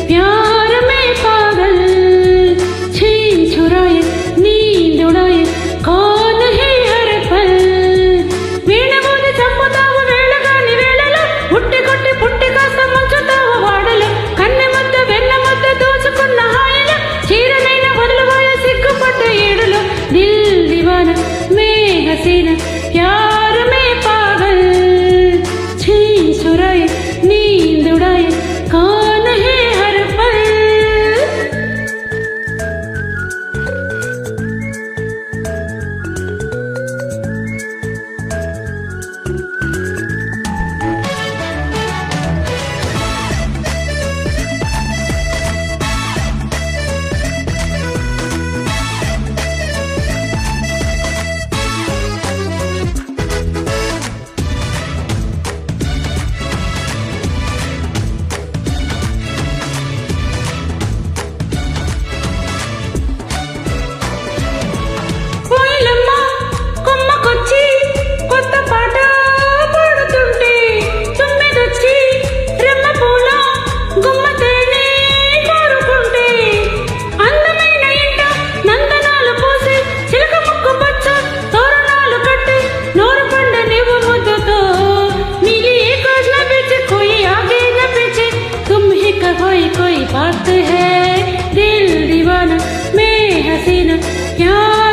प्यार में पागल छीन छुराए नींद उड़ाए कौन है हर पल వీణ బోధి చంపుతావు వేళగాని వేళలో పుట్టి కొట్టి పుట్టి కాస్త ముంచుతావు వాడలు కన్నె ముద్ద వెన్న ముద్ద దోచుకున్న హాయిలో చీరనైన వదలబోయే సిగ్గుపడ్డ ఏడులో దిల్ దివానా మే హసీనా प्यार में पागल छीन छुराए नींद उड़ाए कौन है हर पल కోయిలమ్మ కొమ్మకొచ్చి కొత్త పాట పాడుతుంటే తుమ్మెదొచ్చి రెమ్మ పూల గుమ్మతేనే కోరుకుంటే అందమైన ఇంట నందనాలు పోసి చిలక ముక్కు పచ్చ తోరణాలు కట్టి నోరు పండ నీవు ముద్దుతో నీలి एक अजनबी से कोई आगे न पीछे तुम ही का कोई बात है दिल दीवाना मैं हसीना प्यार